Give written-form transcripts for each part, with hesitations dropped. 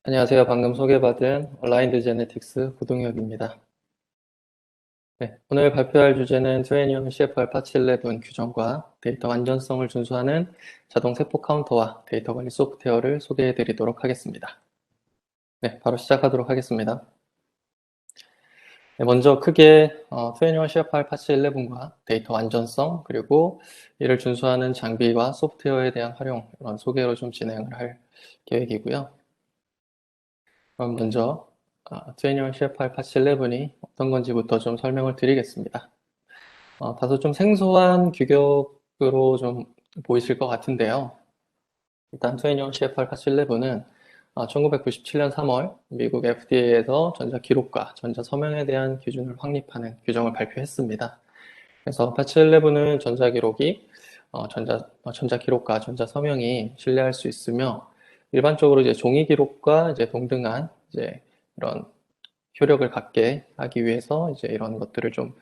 안녕하세요. 방금 소개받은 얼라인드 제네틱스 고동혁입니다. 네, 오늘 발표할 주제는 트웨니엄 CFR 파츠 11 규정과 데이터 완전성을 준수하는 자동 세포 카운터와 데이터 관리 소프트웨어를 소개해 드리도록 하겠습니다. 네, 바로 시작하도록 하겠습니다. 네, 먼저 크게 트웨니엄 CFR 파츠 11과 데이터 완전성 그리고 이를 준수하는 장비와 소프트웨어에 대한 활용 이런 소개로 좀 진행을 할 계획이고요. 그럼 먼저 트웨니엄 CFR 파츠 11이 어떤 건지부터 좀 설명을 드리겠습니다. 다소 좀 생소한 규격으로 좀 보이실 것 같은데요. 일단 트웨니엄 CFR 파츠 11은 1997년 3월 미국 FDA에서 전자 기록과 전자 서명에 대한 기준을 확립하는 규정을 발표했습니다. 그래서 파츠 11은 전자 기록이 전자 기록과 전자 서명이 신뢰할 수 있으며 일반적으로 이제 종이 기록과 이제 동등한 이제 이런 효력을 갖게 하기 위해서 이제 이런 것들을 좀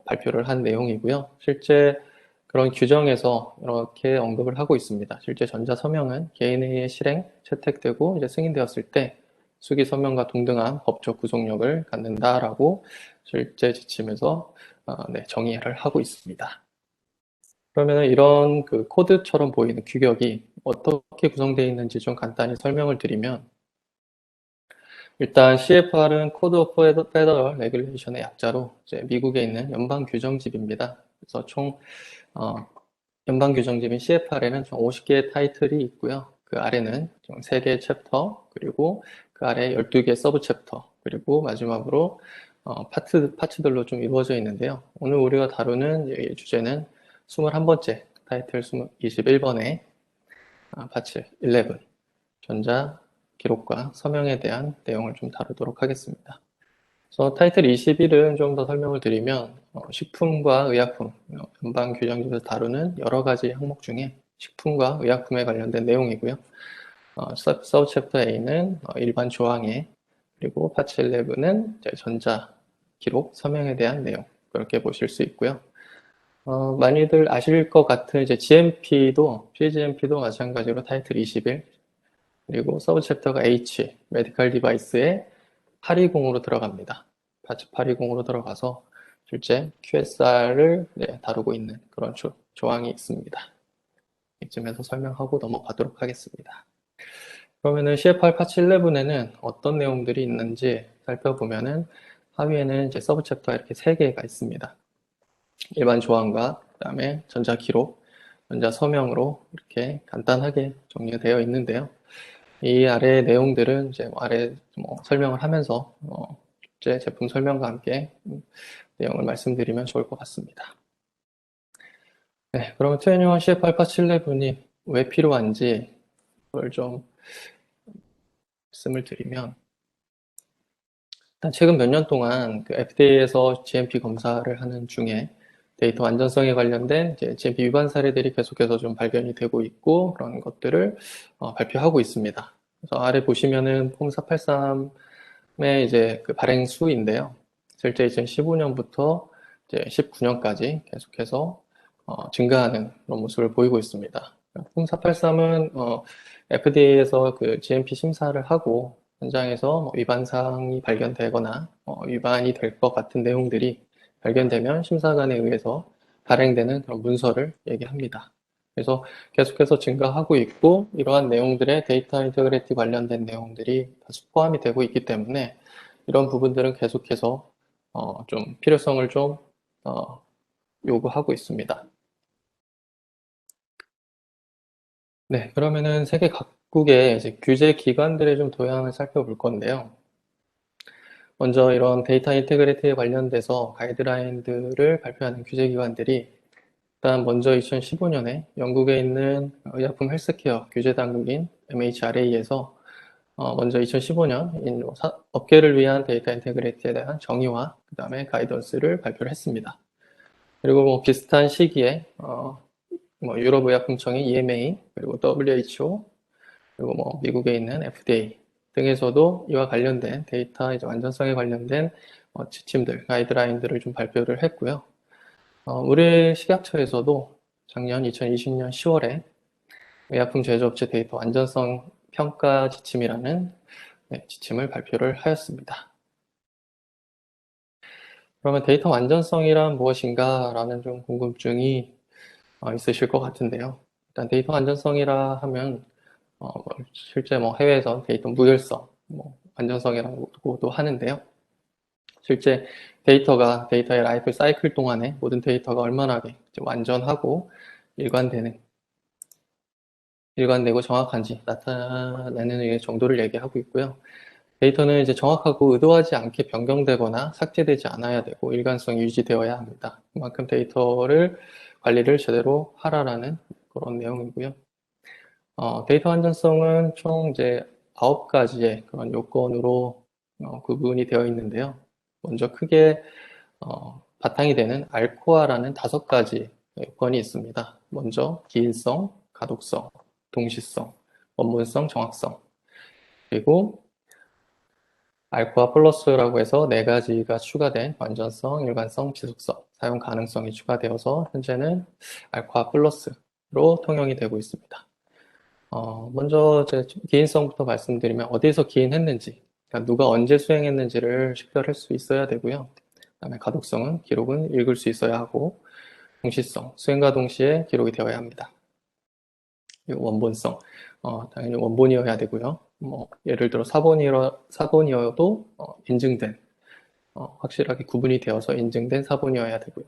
발표를 한 내용이고요. 실제 그런 규정에서 이렇게 언급을 하고 있습니다. 실제 전자 서명은 개인의 실행, 채택되고 이제 승인되었을 때 수기 서명과 동등한 법적 구속력을 갖는다라고 실제 지침에서 정의를 하고 있습니다. 그러면 이런 그 코드처럼 보이는 규격이 어떻게 구성되어 있는지 좀 간단히 설명을 드리면 일단 CFR은 Code of Federal Regulation의 약자로 이제 미국에 있는 연방 규정집입니다. 그래서 총 연방 규정집인 CFR에는 총 50개의 타이틀이 있고요. 그 아래는 총 3개의 챕터 그리고 그 아래 12개의 서브 챕터 그리고 마지막으로 파츠들로 좀 이루어져 있는데요. 오늘 우리가 다루는 이 주제는 21번째 타이틀 21번의 파츠 11 전자 기록과 서명에 대한 내용을 좀 다루도록 하겠습니다. 그래서 타이틀 21은 좀 더 설명을 드리면 식품과 의약품, 연방 규정에서 다루는 여러 가지 항목 중에 식품과 의약품에 관련된 내용이고요. 서브 챕터 A는 일반 조항에 그리고 파츠 11은 전자 기록, 서명에 대한 내용 그렇게 보실 수 있고요. 많이들 아실 것 같은 이제 GMP도, PGMP도 마찬가지로 타이틀 21, 그리고 서브 챕터가 H, 메디컬 디바이스에 820으로 들어갑니다. 파츠 820으로 들어가서 실제 QSR을 다루고 있는 그런 조항이 있습니다. 이쯤에서 설명하고 넘어가도록 하겠습니다. 그러면은 CFR 파츠 11에는 어떤 내용들이 있는지 살펴보면은 하위에는 이제 서브 챕터가 이렇게 3개가 있습니다. 일반 조항과 그다음에 전자 기록, 전자 서명으로 이렇게 간단하게 정리가 되어 있는데요. 이 아래의 내용들은 이제 아래 설명을 하면서 제 제품 설명과 함께 내용을 말씀드리면 좋을 것 같습니다. 네, 그러면 21 CF 알파 711이 왜 필요한지 그걸 좀 말씀을 드리면 일단 최근 몇 년 동안 그 FDA에서 GMP 검사를 하는 중에 데이터 안전성에 관련된 GMP 위반 사례들이 계속해서 좀 발견이 되고 있고 그런 것들을 발표하고 있습니다. 그래서 아래 보시면은 폼 483의 이제 그 발행 수인데요. 실제 2015년부터 이제 19년까지 계속해서 증가하는 그런 모습을 보이고 있습니다. 폼 483은 FDA에서 그 GMP 심사를 하고 현장에서 위반 사항이 발견되거나 위반이 될 것 같은 내용들이 발견되면 심사관에 의해서 발행되는 그런 문서를 얘기합니다. 그래서 계속해서 증가하고 있고 이러한 내용들의 데이터 인테그리티 관련된 내용들이 다수 포함이 되고 있기 때문에 이런 부분들은 계속해서 좀 필요성을 좀 요구하고 있습니다. 네, 그러면은 세계 각국의 이제 규제 기관들의 좀 도형을 살펴볼 건데요. 먼저 이런 데이터 인테그리티에 관련돼서 가이드라인들을 발표하는 규제기관들이 일단 먼저 2015년에 영국에 있는 의약품 헬스케어 규제 당국인 MHRA에서 먼저 2015년 업계를 위한 데이터 인테그리티에 대한 정의와 그 다음에 가이던스를 발표를 했습니다. 그리고 뭐 비슷한 시기에 유럽 의약품청인 EMA 그리고 WHO 그리고 뭐 미국에 있는 FDA 등에서도 이와 관련된 데이터 이제 완전성에 관련된 지침들, 가이드라인들을 좀 발표를 했고요. 우리 식약처에서도 작년 2020년 10월에 의약품 제조업체 데이터 완전성 평가 지침이라는 지침을 발표를 하였습니다. 그러면 데이터 완전성이란 무엇인가 라는 좀 궁금증이 있으실 것 같은데요. 일단 데이터 완전성이라 하면 실제 해외에서 데이터 무결성, 완전성이라고도 하는데요. 실제 데이터의 라이프 사이클 동안에 모든 데이터가 얼마나 완전하고 일관되고 정확한지 나타내는 정도를 얘기하고 있고요. 데이터는 이제 정확하고 의도하지 않게 변경되거나 삭제되지 않아야 되고 일관성이 유지되어야 합니다. 그만큼 데이터를 관리를 제대로 하라라는 그런 내용이고요. 데이터 안전성은 총 이제 9가지의 그런 요건으로 구분이 되어 있는데요. 먼저 크게 바탕이 되는 알코아라는 5가지 요건이 있습니다. 먼저 기인성, 가독성, 동시성, 원본성, 정확성. 그리고 알코아 플러스라고 해서 4가지가 추가된 완전성, 일관성, 지속성, 사용 가능성이 추가되어서 현재는 알코아 플러스로 통용이 되고 있습니다. 먼저 제 기인성부터 말씀드리면 어디서 기인했는지, 그러니까 누가 언제 수행했는지를 식별할 수 있어야 되고요. 그다음에 가독성은 기록은 읽을 수 있어야 하고, 동시성, 수행과 동시에 기록이 되어야 합니다. 그리고 원본성, 당연히 원본이어야 되고요. 예를 들어 사본이어도 인증된, 확실하게 구분이 되어서 인증된 사본이어야 되고요.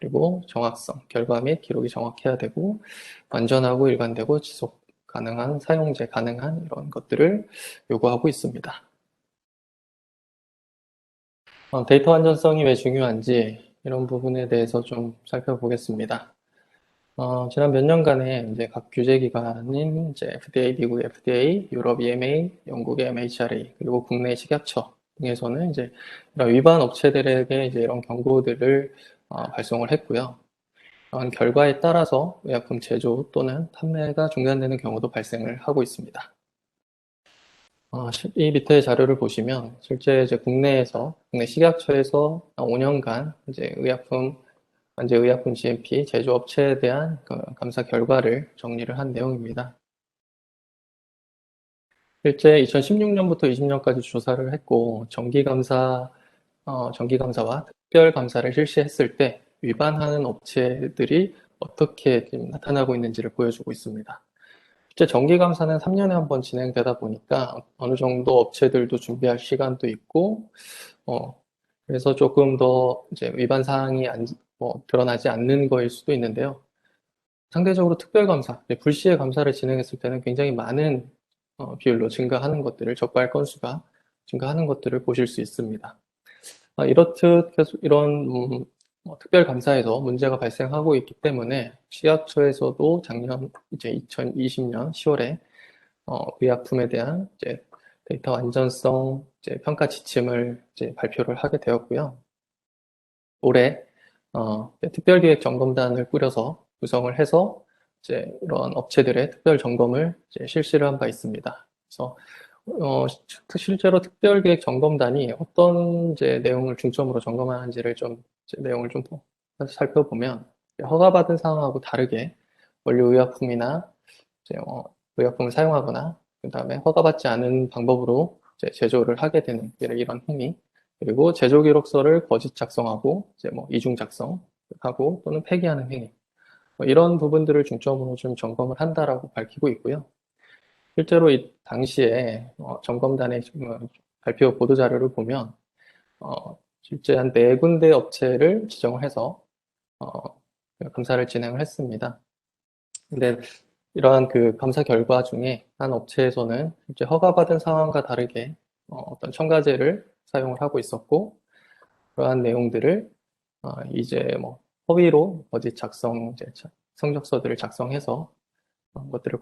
그리고 정확성, 결과 및 기록이 정확해야 되고, 완전하고 일관되고 지속 가능한, 사용제 가능한 이런 것들을 요구하고 있습니다. 데이터 안전성이 왜 중요한지 이런 부분에 대해서 좀 살펴보겠습니다. 지난 몇 년간에 이제 각 규제기관인 이제 FDA, 미국 FDA, 유럽 EMA, 영국의 MHRA, 그리고 국내 식약처 등에서는 이제 이런 위반 업체들에게 이제 이런 경고들을 발송을 했고요. 그런 결과에 따라서 의약품 제조 또는 판매가 중단되는 경우도 발생을 하고 있습니다. 이 밑에 자료를 보시면 실제 이제 국내 식약처에서 5년간 이제 현재 의약품 GMP 제조업체에 대한 그 감사 결과를 정리를 한 내용입니다. 실제 2016년부터 20년까지 조사를 했고 정기감사와 특별감사를 실시했을 때 위반하는 업체들이 어떻게 지금 나타나고 있는지를 보여주고 있습니다. 실제 정기감사는 3년에 한 번 진행되다 보니까 어느 정도 업체들도 준비할 시간도 있고, 그래서 조금 더 이제 위반 사항이 드러나지 않는 거일 수도 있는데요. 상대적으로 특별감사, 불시에 감사를 진행했을 때는 굉장히 많은 비율로 적발 건수가 증가하는 것들을 보실 수 있습니다. 이렇듯 계속 이런 특별감사에서 문제가 발생하고 있기 때문에 식약처에서도 작년 이제 2020년 10월에 의약품에 대한 이제 데이터 안전성 이제 평가 지침을 이제 발표를 하게 되었고요. 올해 특별기획 점검단을 꾸려서 구성을 해서 이제 이런 업체들의 특별 점검을 이제 실시를 한 바 있습니다. 그래서 실제로 특별기획 점검단이 어떤 이제 내용을 중점으로 점검하는지를 내용을 좀 살펴보면 허가받은 사항하고 다르게 원료의약품이나 이제 의약품을 사용하거나 그다음에 허가받지 않은 방법으로 이제 제조를 하게 되는 이런 행위 그리고 제조 기록서를 거짓 작성하고 이제 이중 작성하고 또는 폐기하는 행위 이런 부분들을 중점으로 좀 점검을 한다라고 밝히고 있고요. 실제로 이 당시에 점검단의 발표 보도 자료를 보면 실제 한 4군데 업체를 지정을 해서 감사를 진행을 했습니다. 근데 이러한 그 감사 결과 중에 한 업체에서는 실제 허가받은 상황과 다르게 어떤 첨가제를 사용을 하고 있었고 그러한 내용들을 이제 허위로 거짓 성적서들을 작성해서 것들을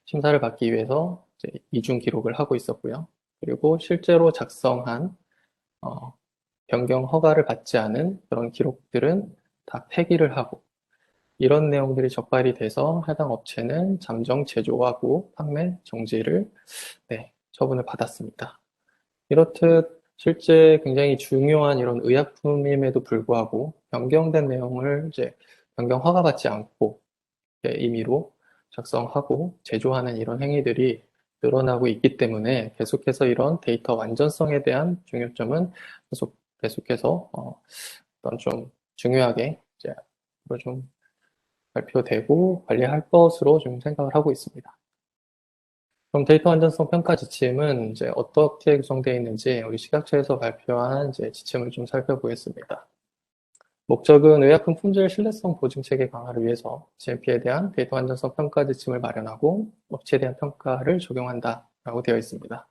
심사를 받기 위해서 이제 이중 기록을 하고 있었고요. 그리고 실제로 작성한 변경 허가를 받지 않은 그런 기록들은 다 폐기를 하고 이런 내용들이 적발이 돼서 해당 업체는 잠정 제조하고 판매 정지를 처분을 받았습니다. 이렇듯 실제 굉장히 중요한 이런 의약품임에도 불구하고 변경된 내용을 이제 변경 허가받지 않고 임의로 작성하고 제조하는 이런 행위들이 늘어나고 있기 때문에 계속해서 이런 데이터 완전성에 대한 중요점은 계속해서 어떤 좀 중요하게 이제 앞으로 좀 발표되고 관리할 것으로 좀 생각을 하고 있습니다. 그럼 데이터 완전성 평가 지침은 이제 어떻게 구성되어 있는지 우리 식약처에서 발표한 이제 지침을 좀 살펴보겠습니다. 목적은 의약품 품질 신뢰성 보증 체계 강화를 위해서 GMP에 대한 데이터 완전성 평가 지침을 마련하고 업체에 대한 평가를 적용한다라고 되어 있습니다.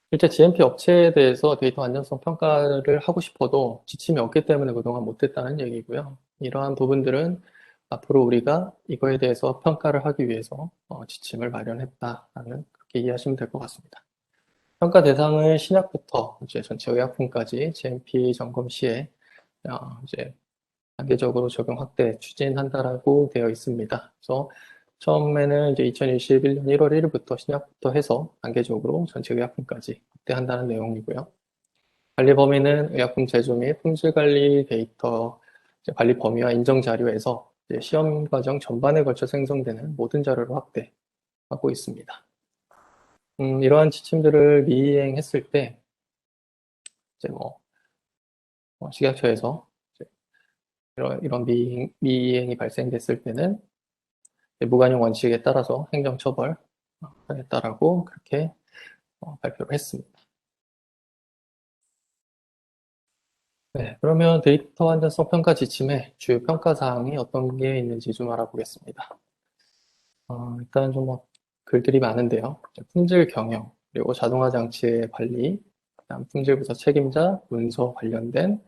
실제 GMP 업체에 대해서 데이터 완전성 평가를 하고 싶어도 지침이 없기 때문에 그동안 못했다는 얘기고요. 이러한 부분들은 앞으로 우리가 이거에 대해서 평가를 하기 위해서 지침을 마련했다라는 그렇게 이해하시면 될 것 같습니다. 평가 대상을 신약부터 이제 전체 의약품까지 GMP 점검 시에 이제 단계적으로 적용 확대 추진한다라고 되어 있습니다. 그래서 처음에는 이제 2021년 1월 1일부터 신약부터 해서 단계적으로 전체 의약품까지 확대한다는 내용이고요. 관리 범위는 의약품 제조 및 품질 관리 데이터 관리 범위와 인정 자료에서 시험 과정 전반에 걸쳐 생성되는 모든 자료를 확대하고 있습니다. 이러한 지침들을 미이행했을 때 이제 식약처에서 이런 미이행이 발생됐을 때는 무관용 원칙에 따라서 행정처벌 하겠다라고 그렇게 발표를 했습니다. 네, 그러면 데이터 완전성 평가 지침의 주요 평가 사항이 어떤 게 있는지 좀 알아보겠습니다. 일단 좀 글들이 많은데요. 품질 경영, 그리고 자동화 장치의 관리, 그다음 품질 부서 책임자, 문서 관련된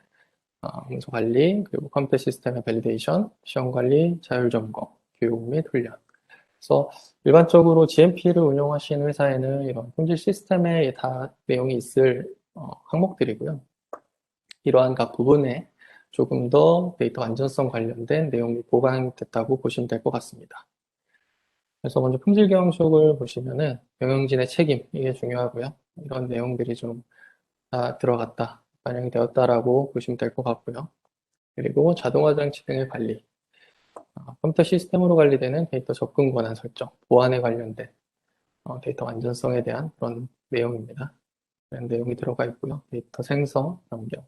문서 관리, 그리고 컴퓨터 시스템의 밸리데이션, 시험 관리, 자율 점검, 교육 및 훈련. 그래서 일반적으로 GMP를 운영하시는 회사에는 이런 품질 시스템에 다 내용이 있을 항목들이고요. 이러한 각 부분에 조금 더 데이터 안전성 관련된 내용이 보강됐다고 보시면 될 것 같습니다. 그래서 먼저 품질 경영쪽을 보시면은 경영진의 책임, 이게 중요하고요. 이런 내용들이 좀 다 들어갔다, 반영이 되었다라고 보시면 될 것 같고요. 그리고 자동화 장치 등의 관리, 컴퓨터 시스템으로 관리되는 데이터 접근 권한 설정, 보안에 관련된 데이터 안전성에 대한 그런 내용입니다. 이런 내용이 들어가 있고요. 데이터 생성, 변경,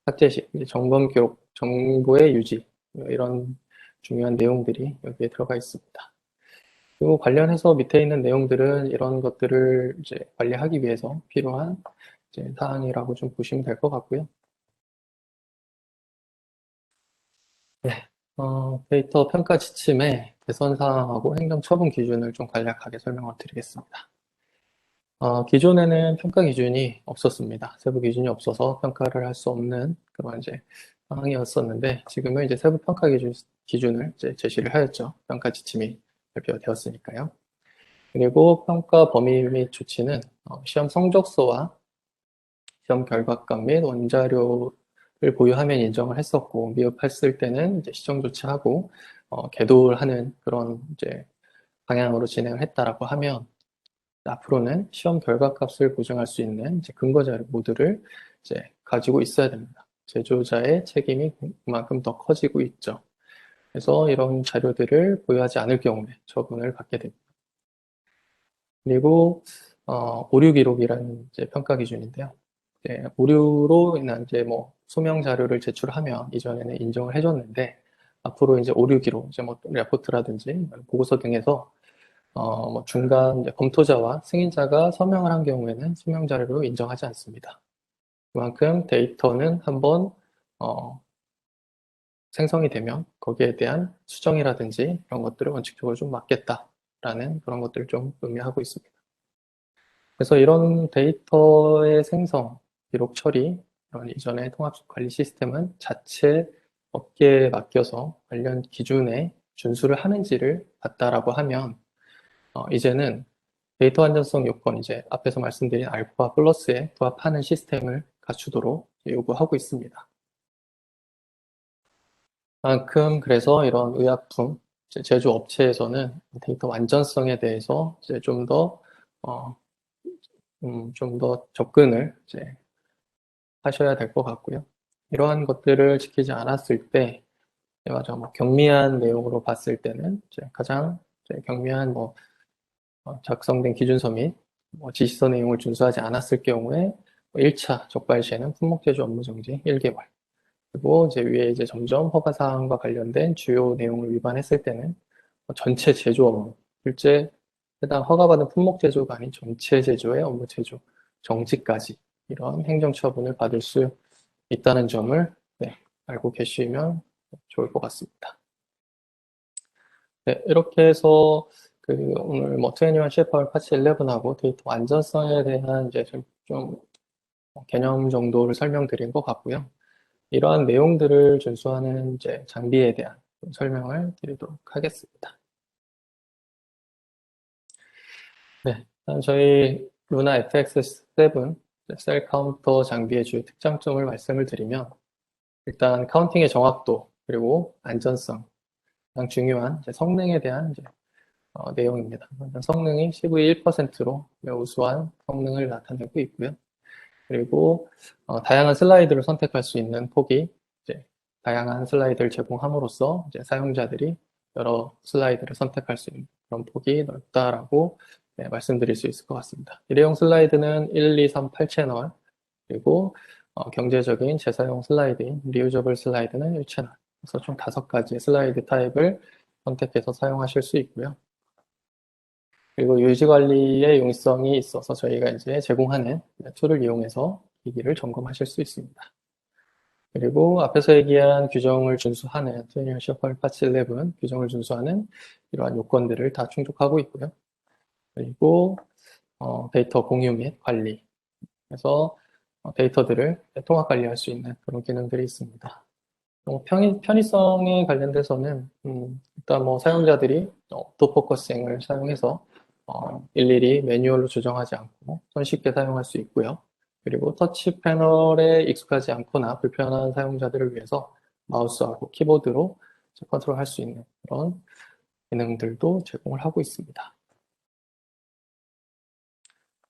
삭제식, 점검 기록, 정보의 유지, 이런 중요한 내용들이 여기에 들어가 있습니다. 그리고 관련해서 밑에 있는 내용들은 이런 것들을 이제 관리하기 위해서 필요한 이제 사항이라고 좀 보시면 될 것 같고요. 네, 데이터 평가 지침의 개선 사항하고 행정 처분 기준을 좀 간략하게 설명을 드리겠습니다. 기존에는 평가 기준이 없었습니다. 세부 기준이 없어서 평가를 할 수 없는 그런 이제 상황이었었는데 지금은 이제 세부 평가 기준을 이제 제시를 하였죠. 평가 지침이 발표되었으니까요. 그리고 평가 범위 및 조치는 시험 성적서와 시험 결과값 및 원자료를 보유하면 인정을 했었고 미흡했을 때는 이제 시정 조치하고 계도하는 그런 이제 방향으로 진행을 했다라고 하면 앞으로는 시험 결과값을 보증할 수 있는 이제 근거 자료 모두를 이제 가지고 있어야 됩니다. 제조자의 책임이 그만큼 더 커지고 있죠. 그래서 이런 자료들을 보유하지 않을 경우에 처분을 받게 됩니다. 그리고 오류 기록이라는 이제 평가 기준인데요. 오류로 인한 이제 소명 자료를 제출하면 이전에는 인정을 해줬는데 앞으로 이제 오류 기록, 이제 레포트라든지 보고서 등에서 중간 이제 검토자와 승인자가 서명을 한 경우에는 서명 자료로 인정하지 않습니다. 그만큼 데이터는 한번 생성이 되면 거기에 대한 수정이라든지 이런 것들을 원칙적으로 좀 막겠다라는 그런 것들을 좀 의미하고 있습니다. 그래서 이런 데이터의 생성, 기록 처리, 이런 이전의 통합 관리 시스템은 자체 업계에 맡겨서 관련 기준에 준수를 하는지를 봤다라고 하면 이제는 데이터 안전성 요건, 이제 앞에서 말씀드린 알파 플러스에 부합하는 시스템을 갖추도록 요구하고 있습니다. 그만큼 그래서 이런 의약품 제조 업체에서는 데이터 완전성에 대해서 이제 좀 더 접근을 이제 하셔야 될 것 같고요. 이러한 것들을 지키지 않았을 때, 맞아, 경미한 내용으로 봤을 때는 이제 가장 이제 경미한 작성된 기준서 및 지시서 내용을 준수하지 않았을 경우에 1차 적발 시에는 품목제조 업무 정지 1개월. 그리고 이제 위에 이제 점점 허가 사항과 관련된 주요 내용을 위반했을 때는 전체 제조 업무, 실제 해당 허가받은 품목 제조가 아닌 전체 제조의 업무 제조, 정지까지 이런 행정처분을 받을 수 있다는 점을 알고 계시면 좋을 것 같습니다. 네, 이렇게 해서 오늘 트웬티원 CFR 파츠 11하고 데이터 안전성에 대한 이제 좀 개념 정도를 설명드린 것 같고요. 이러한 내용들을 준수하는 이제 장비에 대한 설명을 드리도록 하겠습니다. 네, 일단 저희 루나 FX7 셀 카운터 장비의 주요 특장점을 말씀을 드리면 일단 카운팅의 정확도 그리고 안전성, 가장 중요한 성능에 대한 내용입니다. 성능이 CV 1%로 매우 우수한 성능을 나타내고 있고요. 그리고 다양한 슬라이드를 선택할 수 있는 폭이 다양한 슬라이드를 제공함으로써 사용자들이 여러 슬라이드를 선택할 수 있는 그런 폭이 넓다라고 말씀드릴 수 있을 것 같습니다. 일회용 슬라이드는 1, 2, 3, 8채널 그리고 경제적인 재사용 슬라이드인 리유저블 슬라이드는 1채널 그래서 총 5가지 슬라이드 타입을 선택해서 사용하실 수 있고요. 그리고 유지관리의 용이성이 있어서 저희가 이제 제공하는 툴을 이용해서 기기를 점검하실 수 있습니다. 그리고 앞에서 얘기한 규정을 준수하는 트웬티원 CFR 파츠 11 규정을 준수하는 이러한 요건들을 다 충족하고 있고요. 그리고 데이터 공유 및 관리 그래서 데이터들을 통합 관리할 수 있는 그런 기능들이 있습니다. 편의성에 관련돼서는 일단 사용자들이 오토포커싱을 사용해서 일일이 매뉴얼로 조정하지 않고 손쉽게 사용할 수 있고요. 그리고 터치 패널에 익숙하지 않거나 불편한 사용자들을 위해서 마우스하고 키보드로 컨트롤할 수 있는 그런 기능들도 제공을 하고 있습니다.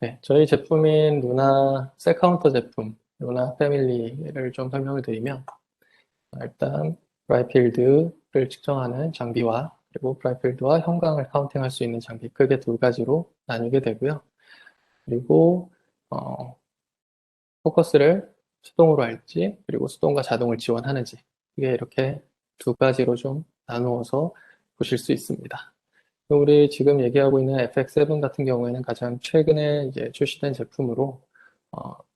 네, 저희 제품인 루나 셀카운터 제품, 루나 패밀리를 좀 설명을 드리면 일단 브라이필드를 측정하는 장비와 그리고 브라이필드와 형광을 카운팅할 수 있는 장비 크게 2가지로 나뉘게 되고요. 그리고 포커스를 수동으로 할지 그리고 수동과 자동을 지원하는지 이게 이렇게 2가지로 좀 나누어서 보실 수 있습니다. 우리 지금 얘기하고 있는 FX7 같은 경우에는 가장 최근에 이제 출시된 제품으로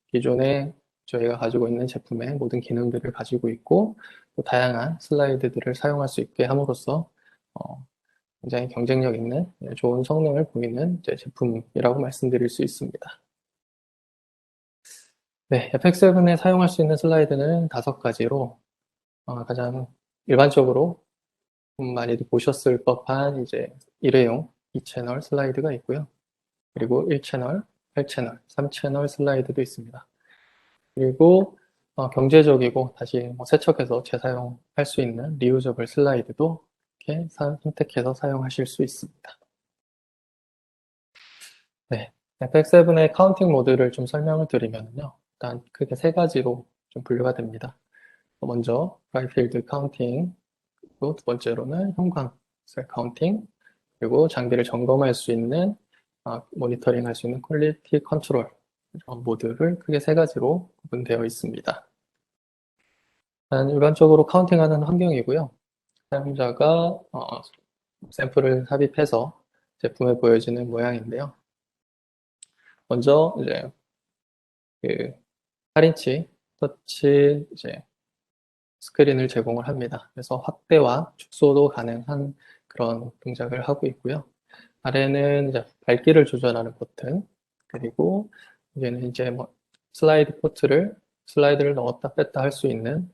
기존에 저희가 가지고 있는 제품의 모든 기능들을 가지고 있고 또 다양한 슬라이드들을 사용할 수 있게 함으로써 굉장히 경쟁력 있는 좋은 성능을 보이는 제품이라고 말씀드릴 수 있습니다. 네, FX7에 사용할 수 있는 슬라이드는 5가지로 가장 일반적으로 많이들 보셨을 법한 일회용 2채널 슬라이드가 있고요. 그리고 1채널, 8채널, 3채널 슬라이드도 있습니다. 그리고 경제적이고 다시 세척해서 재사용할 수 있는 리유저블 슬라이드도 이렇게 선택해서 사용하실 수 있습니다. 네, FX7의 카운팅 모드를 좀 설명을 드리면요. 일단 크게 3가지로 좀 분류가 됩니다. 먼저 브라이필드 카운팅, 그리고 2번째로는 형광 셀 카운팅, 그리고 장비를 점검할 수 있는 모니터링 할 수 있는 퀄리티 컨트롤 이런 모드를 크게 3가지로 구분되어 있습니다. 일반적으로 카운팅하는 환경이고요. 사용자가 샘플을 삽입해서 제품에 보여지는 모양인데요. 먼저 이제 8인치 터치 스크린을 제공을 합니다. 그래서 확대와 축소도 가능한 그런 동작을 하고 있고요. 아래는 이제 밝기를 조절하는 버튼, 그리고 이제는 슬라이드를 넣었다 뺐다 할 수 있는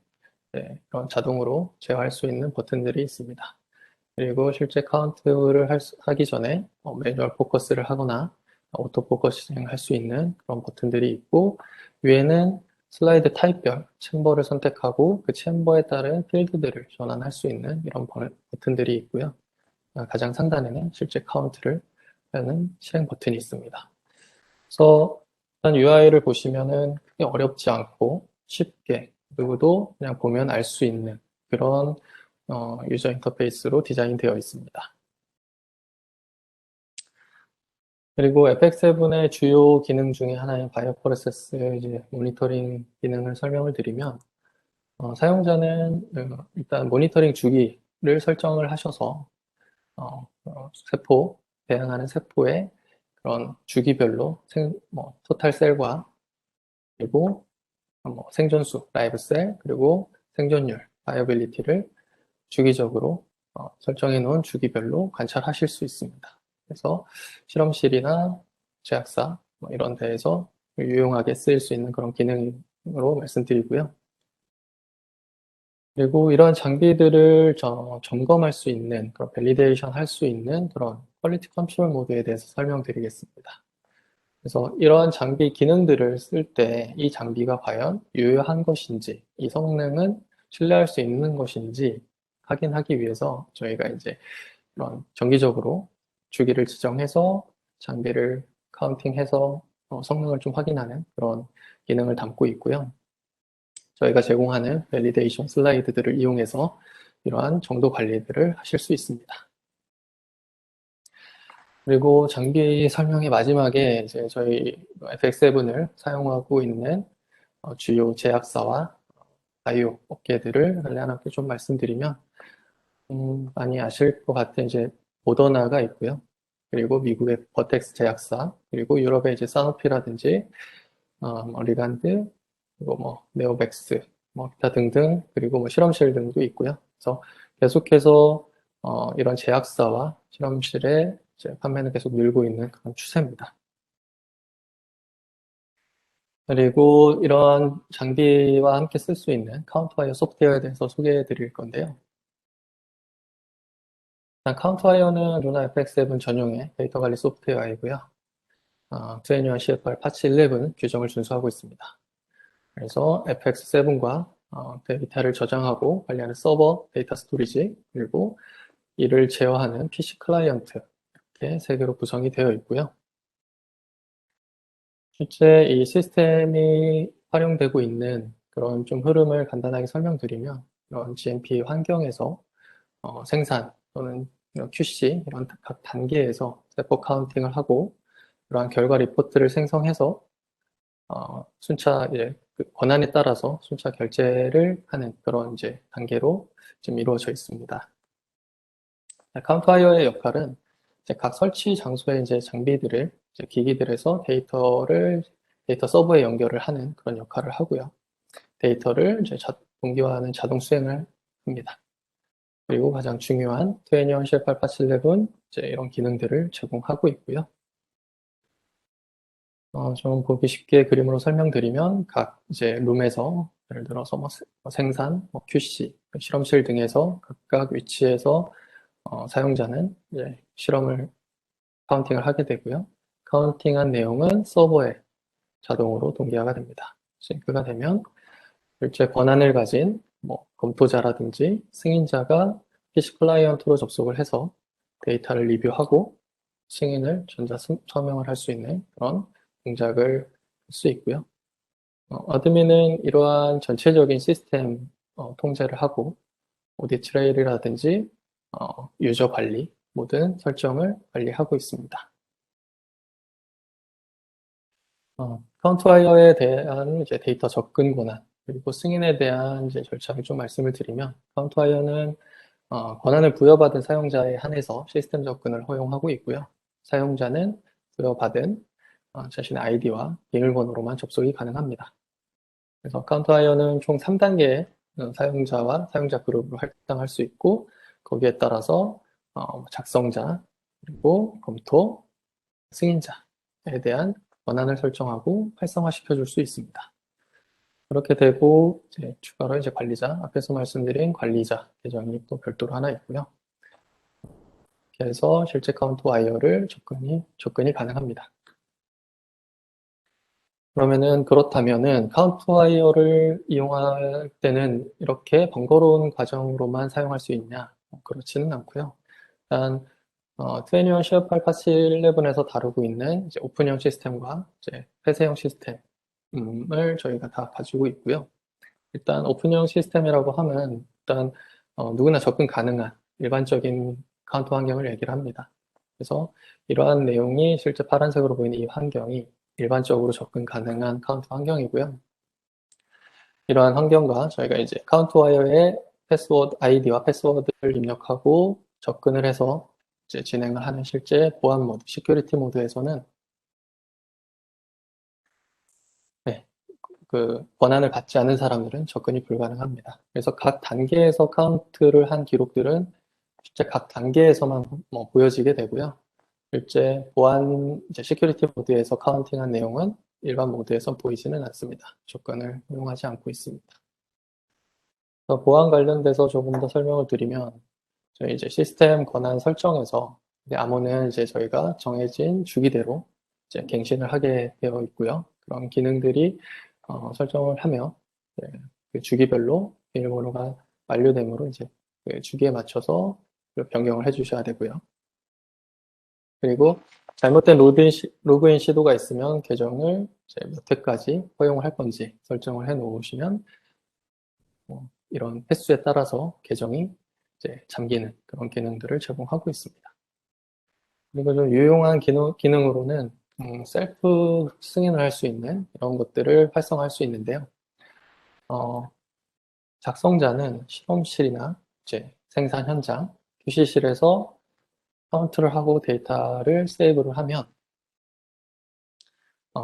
그런 자동으로 제어할 수 있는 버튼들이 있습니다. 그리고 실제 카운트를 하기 전에 매뉴얼 포커스를 하거나 오토 포커싱 할 수 있는 그런 버튼들이 있고 위에는 슬라이드 타입별 챔버를 선택하고 그 챔버에 따른 필드들을 전환할 수 있는 이런 버튼들이 있고요. 가장 상단에는 실제 카운트를 하는 실행 버튼이 있습니다. 그래서 일단 UI를 보시면은 크게 어렵지 않고 쉽게 누구도 그냥 보면 알 수 있는 그런 유저 인터페이스로 디자인되어 있습니다. 그리고 FX7의 주요 기능 중에 하나인 바이오 프로세스 이제 모니터링 기능을 설명을 드리면, 사용자는 일단 모니터링 주기를 설정을 하셔서 세포, 배양하는 세포의 그런 주기별로 토탈 셀과 그리고 생존수, 라이브 셀, 그리고 생존율, 바이오빌리티를 주기적으로 설정해 놓은 주기별로 관찰하실 수 있습니다. 그래서 실험실이나 제약사 이런 데에서 유용하게 쓰일 수 있는 그런 기능으로 말씀드리고요. 그리고 이러한 장비들을 점검할 수 있는, 그런 밸리데이션 할 수 있는 그런 퀄리티 컨트롤 모드에 대해서 설명드리겠습니다. 그래서 이러한 장비 기능들을 쓸 때 이 장비가 과연 유효한 것인지, 이 성능은 신뢰할 수 있는 것인지 확인하기 위해서 저희가 이제 이런 정기적으로 주기를 지정해서 장비를 카운팅해서 성능을 좀 확인하는 그런 기능을 담고 있고요. 저희가 제공하는 밸리데이션 슬라이드들을 이용해서 이러한 정도 관리들을 하실 수 있습니다. 그리고 장비 설명의 마지막에 이제 저희 FX7을 사용하고 있는 주요 제약사와 바이오 업계들을 간략하게 좀 말씀드리면, 많이 아실 것 같은 이제 모더나가 있고요. 그리고 미국의 버텍스 제약사, 그리고 유럽의 이제 사노피라든지 리간드, 그리고 네오백스, 기타 등등, 그리고 실험실 등도 있고요. 그래서 계속해서 이런 제약사와 실험실의 이제 판매는 계속 늘고 있는 그런 추세입니다. 그리고 이런 장비와 함께 쓸 수 있는 카운트와이어 소프트웨어에 대해서 소개해 드릴 건데요. 일단 카운트와이어는 루나 FX7 전용의 데이터 관리 소프트웨어이고요. 2NU와 CFR 파츠 11 규정을 준수하고 있습니다. 그래서 FX7과 데이터를 저장하고 관리하는 서버, 데이터 스토리지, 그리고 이를 제어하는 PC 클라이언트, 이렇게 세 개로 구성이 되어 있고요. 실제 이 시스템이 활용되고 있는 그런 좀 흐름을 간단하게 설명드리면, 이런 GMP 환경에서 생산 또는 QC 이런 각 단계에서 세포 카운팅을 하고 그러한 결과 리포트를 생성해서 순차 그 권한에 따라서 순차 결제를 하는 그런 이제 단계로 지금 이루어져 있습니다. 카운트와이어의 역할은 이제 각 설치 장소의 이제 장비들을 이제 기기들에서 데이터 서버에 연결을 하는 그런 역할을 하고요. 데이터를 이제 동기화하는 자동 수행을 합니다. 그리고 가장 중요한 2NU와 CFR 파츠 11 이제 이런 기능들을 제공하고 있고요. 좀 보기 쉽게 그림으로 설명드리면 각 이제 룸에서 예를 들어서 생산, QC, 실험실 등에서 각각 위치에서 사용자는 이제 실험을 카운팅을 하게 되고요. 카운팅한 내용은 서버에 자동으로 동기화가 됩니다. 싱크가 되면 실제 권한을 가진 검토자라든지 승인자가 PC 클라이언트로 접속을 해서 데이터를 리뷰하고 승인을 전자 서명을 할 수 있는 그런 동작을 할 수 있고요. 어드민은 이러한 전체적인 시스템 통제를 하고 오디트 트레일이라든지 유저 관리 모든 설정을 관리하고 있습니다. 카운트와이어에 대한 이제 데이터 접근 권한 그리고 승인에 대한 이제 절차를 좀 말씀을 드리면, 카운트와이어는 권한을 부여받은 사용자에 한해서 시스템 접근을 허용하고 있고요. 사용자는 부여받은 자신의 아이디와 비밀번호로만 접속이 가능합니다. 그래서 카운트와이어는 총 3단계의 사용자와 사용자 그룹으로 할당할 수 있고, 거기에 따라서 작성자, 그리고 검토, 승인자에 대한 권한을 설정하고 활성화시켜 줄 수 있습니다. 그렇게 되고 이제 추가로 이제 관리자, 앞에서 말씀드린 관리자 계정이 또 별도로 하나 있고요. 그래서 실제 카운트와이어를 접근이 가능합니다. 그렇다면은 카운트와이어를 이용할 때는 이렇게 번거로운 과정으로만 사용할 수 있냐? 그렇지는 않고요. 일단 2NU와 CFR 파츠 11에서 다루고 있는 이제 오픈형 시스템과 이제 폐쇄형 시스템을 저희가 다 가지고 있고요. 일단 오픈형 시스템이라고 하면 일단 누구나 접근 가능한 일반적인 카운트 환경을 얘기를 합니다. 그래서 이러한 내용이 실제 파란색으로 보이는 이 환경이 일반적으로 접근 가능한 카운트 환경이고요. 이러한 환경과 저희가 이제 카운트 와이어의 패스워드, 아이디와 패스워드를 입력하고 접근을 해서 이제 진행을 하는 실제 보안 모드, 시큐리티 모드에서는 네, 그 권한을 받지 않은 사람들은 접근이 불가능합니다. 그래서 각 단계에서 카운트를 한 기록들은 실제 각 단계에서만 보여지게 되고요. 실제 보안 이제 시큐리티 모드에서 카운팅한 내용은 일반 모드에서 보이지는 않습니다. 조건을 이용하지 않고 있습니다. 보안 관련돼서 조금 더 설명을 드리면 저희 이제 시스템 권한 설정에서 암호는 이제 저희가 정해진 주기대로 이제 갱신을 하게 되어 있고요. 그런 기능들이 설정을 하면 그 주기별로 비밀번호가 만료되므로 이제 그 주기에 맞춰서 변경을 해주셔야 되고요. 그리고 잘못된 로그인 시도가 있으면 계정을 이제 몇 회까지 허용을 할 건지 설정을 해 놓으시면 이런 횟수에 따라서 계정이 이제 잠기는 그런 기능들을 제공하고 있습니다. 그리고 좀 유용한 기능으로는 셀프 승인을 할 수 있는 이런 것들을 활성화할 수 있는데요. 작성자는 실험실이나 이제 생산 현장, QC실에서 카운트를 하고 데이터를 세이브를 하면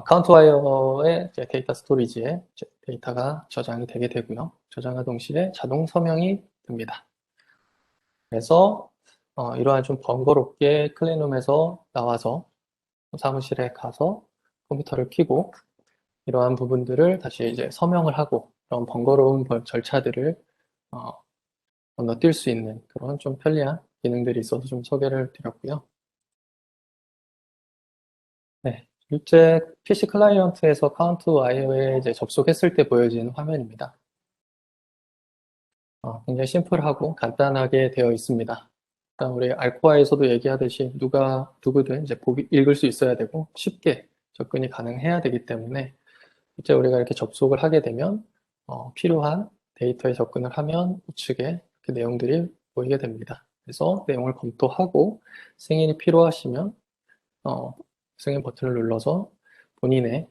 카운트와이어의 데이터 스토리지에 데이터가 저장이 되게 되고요. 저장과 동시에 자동 서명이 됩니다. 그래서 이러한 좀 번거롭게 클린룸에서 나와서 사무실에 가서 컴퓨터를 켜고 이러한 부분들을 다시 이제 서명을 하고 이런 번거로운 절차들을 어, 건너뛸 수 있는 그런 좀 편리한 기능들이 있어서 좀 소개를 드렸고요. 네, 실제 PC 클라이언트에서 카운트 와이어에 이제 접속했을 때 보여지는 화면입니다. 굉장히 심플하고 간단하게 되어 있습니다. 일단 우리 알코아에서도 얘기하듯이 누구든 이제 읽을 수 있어야 되고 쉽게 접근이 가능해야 되기 때문에 실제 우리가 이렇게 접속을 하게 되면 필요한 데이터에 접근을 하면 우측에 그 내용들이 보이게 됩니다. 그래서 내용을 검토하고 승인이 필요하시면 승인 버튼을 눌러서 본인의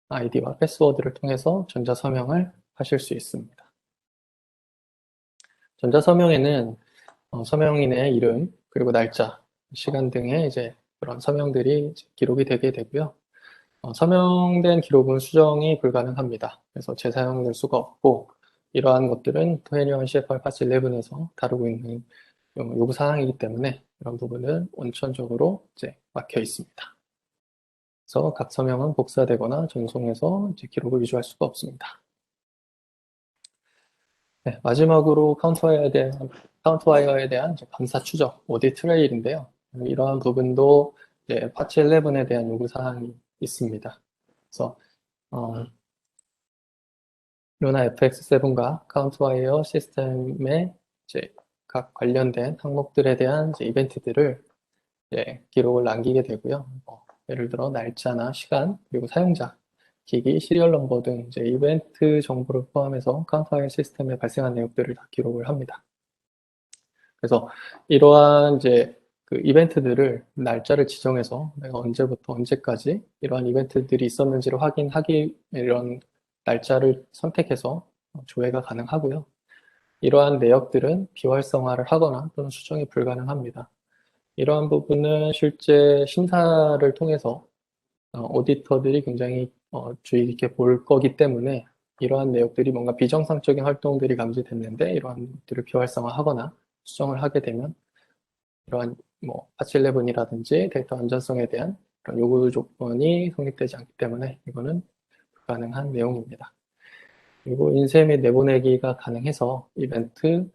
아이디와 패스워드를 통해서 전자서명을 하실 수 있습니다. 전자서명에는 서명인의 이름, 그리고 날짜, 시간 등의 이제 그런 서명들이 기록이 되게 되고요. 서명된 기록은 수정이 불가능합니다. 그래서 재사용될 수가 없고, 이러한 것들은 21 CFR 파츠 11에서 다루고 있는 요구사항이기 때문에 이런 부분은 원천적으로 이제 막혀 있습니다. 그래서 각 서명은 복사되거나 전송해서 이제 기록을 위조할 수가 없습니다. 네, 마지막으로 카운트와이어에 대한 감사 추적, 오디트 트레일인데요. 이러한 부분도 이제 파츠 11에 대한 요구사항이 있습니다. 그래서 루나 FX7과 카운트와이어 시스템의 이제 각 관련된 항목들에 대한 이제 이벤트들을 이제 기록을 남기게 되고요. 예를 들어 날짜나 시간, 그리고 사용자, 기기, 시리얼 넘버 등 이제 이벤트 정보를 포함해서 카운트와이어 시스템에 발생한 내용들을 다 기록을 합니다. 그래서 이러한 이제 그 이벤트들을 날짜를 지정해서 내가 언제부터 언제까지 이러한 이벤트들이 있었는지를 확인하기 이런 날짜를 선택해서 조회가 가능하고요. 이러한 내역들은 비활성화를 하거나 또는 수정이 불가능합니다. 이러한 부분은 실제 심사를 통해서 오디터들이 굉장히 주의 깊게 볼 거기 때문에 이러한 내역들이 뭔가 비정상적인 활동들이 감지됐는데 이러한 것들을 비활성화하거나 수정을 하게 되면 이러한 파츠 11이라든지 데이터 안전성에 대한 그런 요구 조건이 성립되지 않기 때문에 이거는 불가능한 내용입니다. 그리고 인쇄 및 내보내기가 가능해서 이벤트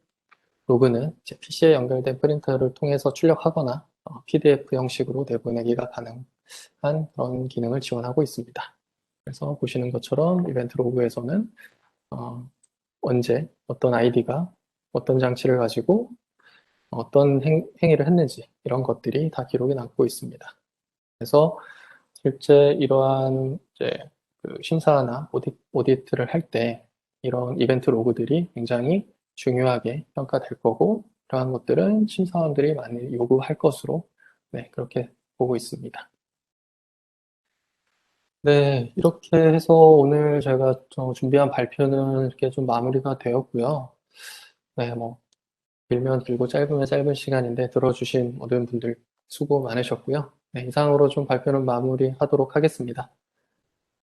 로그는 PC에 연결된 프린터를 통해서 출력하거나 PDF 형식으로 내보내기가 가능한 그런 기능을 지원하고 있습니다. 그래서 보시는 것처럼 이벤트 로그에서는 언제 어떤 아이디가 어떤 장치를 가지고 어떤 행위를 했는지 이런 것들이 다 기록이 남고 있습니다. 그래서 실제 이러한 이제 그 심사나 오디트를 할 때 이런 이벤트 로그들이 굉장히 중요하게 평가될 거고 이러한 것들은 심사원들이 많이 요구할 것으로 네, 그렇게 보고 있습니다. 네, 이렇게 해서 오늘 제가 준비한 발표는 이렇게 좀 마무리가 되었고요. 네, 뭐, 길면 길고 짧으면 짧은 시간인데 들어주신 모든 분들 수고 많으셨고요. 네, 이상으로 좀 발표는 마무리하도록 하겠습니다.